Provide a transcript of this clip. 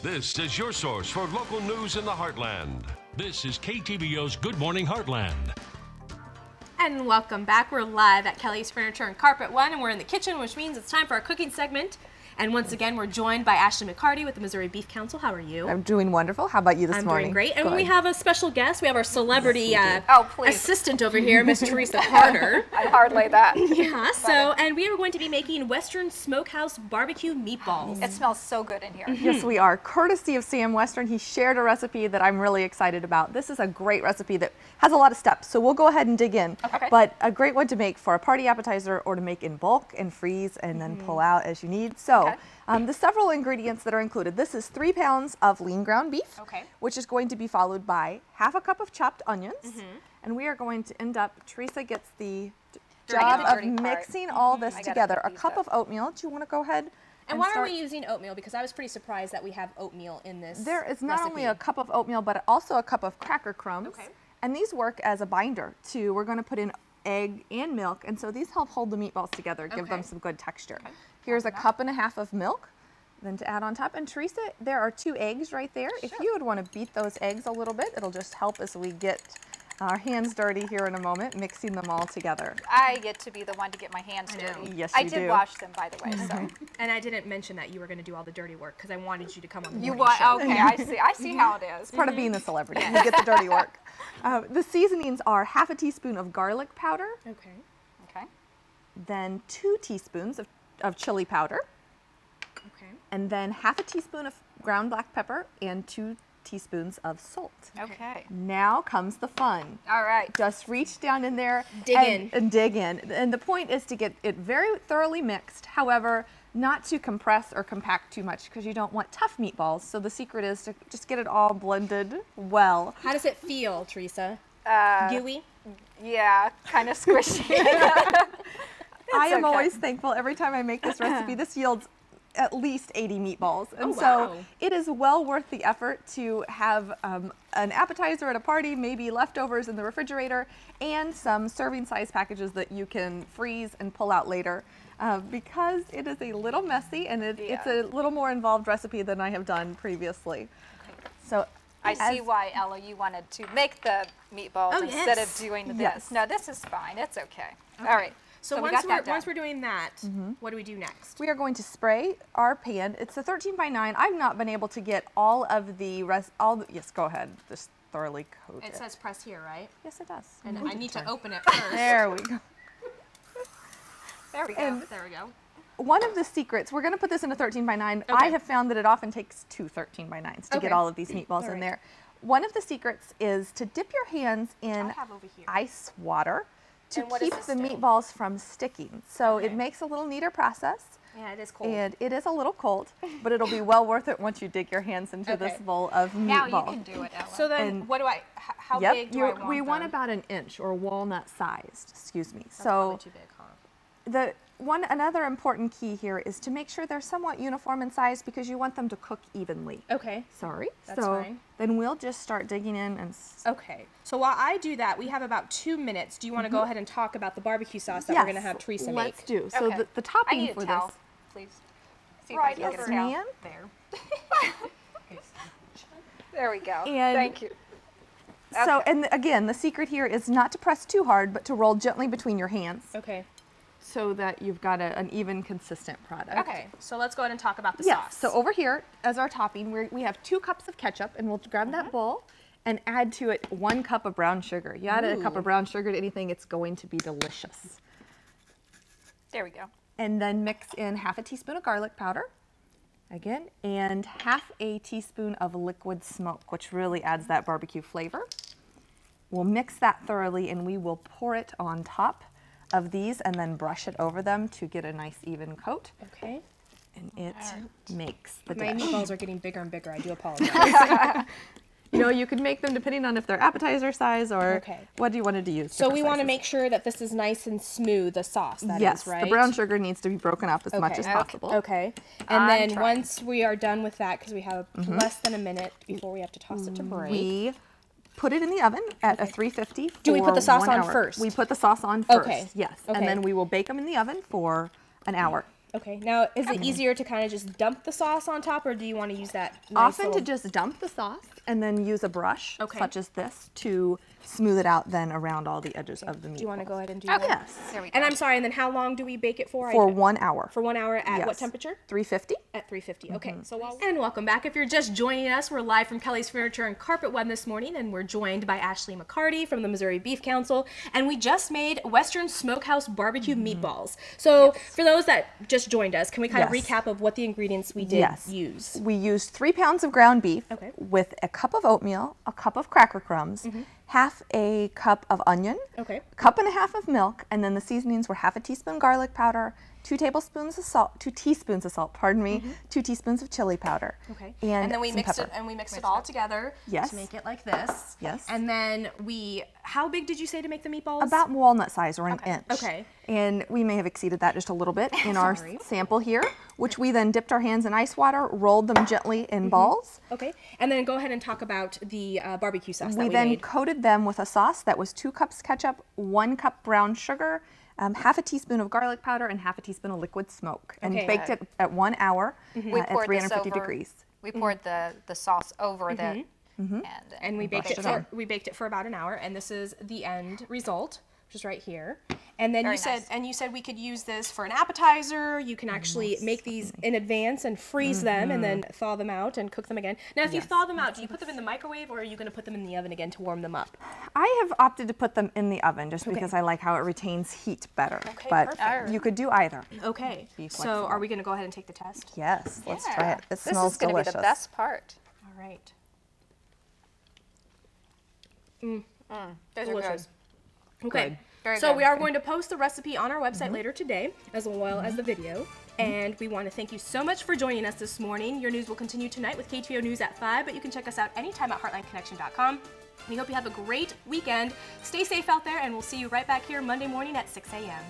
This is your source for local news in the Heartland. This is KTVO's Good Morning Heartland. And welcome back. We're live at Kelly's Furniture and Carpet One, and we're in the kitchen, which means it's time for our cooking segment. And once again, we're joined by Ashley McCarty with the Missouri Beef Council. How are you? I'm doing wonderful. How about you this morning? I'm doing great. And we have a special guest. We have our celebrity assistant over here, Miss Teresa Carter. I hardly that. Yeah, and we are going to be making Western Smokehouse barbecue meatballs. It smells so good in here. Yes, we are. Courtesy of Sam Western, he shared a recipe that I'm really excited about. This is a great recipe that has a lot of steps, so we'll go ahead and dig in. Okay. But a great one to make for a party appetizer or to make in bulk and freeze and then pull out as you need. So. The several ingredients that are included. This is 3 pounds of lean ground beef, which is going to be followed by half a cup of chopped onions. And we are going to end up, Teresa gets the job of mixing all this together. A cup of oatmeal. Do you want to go ahead? And why are we using oatmeal? Because I was pretty surprised that we have oatmeal in this There is not only a cup of oatmeal, but also a cup of cracker crumbs. And these work as a binder too. We're going to put in egg and milk, and so these help hold the meatballs together, give them some good texture. Here's a cup and a half of milk, then to add on top. And Teresa, there are 2 eggs right there. If you would want to beat those eggs a little bit, it'll just help as we get our hands dirty here in a moment, mixing them all together. I get to be the one to get my hands dirty. Yes, I you did do. wash them, by the way. So. And I didn't mention that you were going to do all the dirty work because I wanted you to come on the morning show. Okay, I see how it is. It's part of being the celebrity. You get the dirty work. The seasonings are half a teaspoon of garlic powder. Okay. Then 2 teaspoons of chili powder. And then half a teaspoon of ground black pepper and 2 teaspoons of salt. Now comes the fun. All right. Just reach down in there and dig in. And the point is to get it very thoroughly mixed. However, not to compress or compact too much because you don't want tough meatballs. So the secret is to just get it all blended well. How does it feel, Teresa? Gooey? Yeah, kind of squishy. I am always thankful every time I make this recipe. This yields at least 80 meatballs. And so it is well worth the effort to have an appetizer at a party, maybe leftovers in the refrigerator, and some serving size packages that you can freeze and pull out later. Because it is a little messy and it's a little more involved recipe than I have done previously. So I see why, Ella, you wanted to make the meatballs instead of doing this. No, this is fine. It's okay. All right. So once we're doing that, what do we do next? We are going to spray our pan. It's a 13 by 9. I've not been able to get all of the rest. Yes, go ahead. Just thoroughly coat it. It says press here, right? Yes, it does. And I need to open it first. There we go. There we go. And there we go. One of the secrets, we're going to put this in a 13 by 9. I have found that it often takes 2 13 by 9s to get all of these meatballs in there. One of the secrets is to dip your hands in ice water to keep the meatballs from sticking. So it makes a little neater process. Yeah, it is cold. And it is a little cold, but it'll be well worth it once you dig your hands into this bowl of meatball. Now you can do it, Ella. So then what do how big do I want we want about an inch or walnut sized, excuse me. That's probably too big, huh? Another important key here is to make sure they're somewhat uniform in size because you want them to cook evenly. Okay. Sorry. That's fine. Then we'll just start digging in and... Okay. So while I do that, we have about 2 minutes. Do you want to go ahead and talk about the barbecue sauce that we're going to have Teresa make? Let's do. So the topping for this... Please. Right, yes, ma'am. There. There we go. And thank you. So, and again, the secret here is not to press too hard, but to roll gently between your hands. Okay. So that you've got an even, consistent product. Okay, so let's go ahead and talk about the sauce. So over here, as our topping, we have 2 cups of ketchup, and we'll grab that bowl and add to it 1 cup of brown sugar. You add a cup of brown sugar to anything, it's going to be delicious. There we go. And then mix in half a teaspoon of garlic powder, again, and half a teaspoon of liquid smoke, which really adds that barbecue flavor. We'll mix that thoroughly, and we will pour it on top of these and then brush it over them to get a nice even coat. Okay. And it makes the dish. My meatballs are getting bigger and bigger. I do apologize. You know, you could make them depending on if they're appetizer size or what do you want to use. So we want to make sure that this is nice and smooth, the sauce, that is, right? The brown sugar needs to be broken up as much as possible. Okay. And then once we are done with that, because we have less than a minute before we have to toss it to break. We put it in the oven at a 350 for Do we put the sauce 1 on hour. first? We put the sauce on first, Okay. yes. Okay. And then we will bake them in the oven for an hour. Okay, now is it easier to kind of just dump the sauce on top, or do you want to use that nice Often to just dump the sauce and then use a brush, such as this, to smooth it out then around all the edges of the meat. Do you want to go ahead and do that? that? Yes. There we go. And I'm sorry, and then how long do we bake it for? For 1 hour. For 1 hour at what temperature? 350. At 350, okay. And welcome back. If you're just joining us, we're live from Kelly's Furniture and Carpet One this morning, and we're joined by Ashley McCarty from the Missouri Beef Council, and we just made Western Smokehouse Barbecue Meatballs. So for those that just joined us, can we kind of recap of what the ingredients we did use? We used 3 pounds of ground beef with a cup of oatmeal, a cup of cracker crumbs, half a cup of onion, a cup and a half of milk, and then the seasonings were half a teaspoon garlic powder, 2 tablespoons of salt, 2 teaspoons of salt, pardon me, 2 teaspoons of chili powder. And then we mixed it all together to make it like this. Yes. And then how big did you say to make the meatballs? About walnut size or an inch. Okay. And we may have exceeded that just a little bit in our sample here, which we then dipped our hands in ice water, rolled them gently in balls. Okay. And then go ahead and talk about the barbecue sauce that we then made. Coated them with a sauce that was 2 cups ketchup, 1 cup brown sugar, half a teaspoon of garlic powder, and half a teaspoon of liquid smoke, and baked it at 1 hour at 350 degrees. We poured the sauce over the and we baked it for about an hour, and this is the end result, which is right here. And then you said we could use this for an appetizer. You can actually make these in advance and freeze them and then thaw them out and cook them again. Now, if you thaw them out, do you put them in the microwave, or are you going to put them in the oven again to warm them up? I have opted to put them in the oven just because I like how it retains heat better. But you could do either. Okay. So are we going to go ahead and take the test? Yes. Let's try it. It smells delicious. This is going to be the best part. All right. Those are good. Okay. So we are going to post the recipe on our website later today, as well as the video. And we want to thank you so much for joining us this morning. Your news will continue tonight with KTVO News at 5, but you can check us out anytime at heartlineconnection.com. We hope you have a great weekend. Stay safe out there, and we'll see you right back here Monday morning at 6 a.m.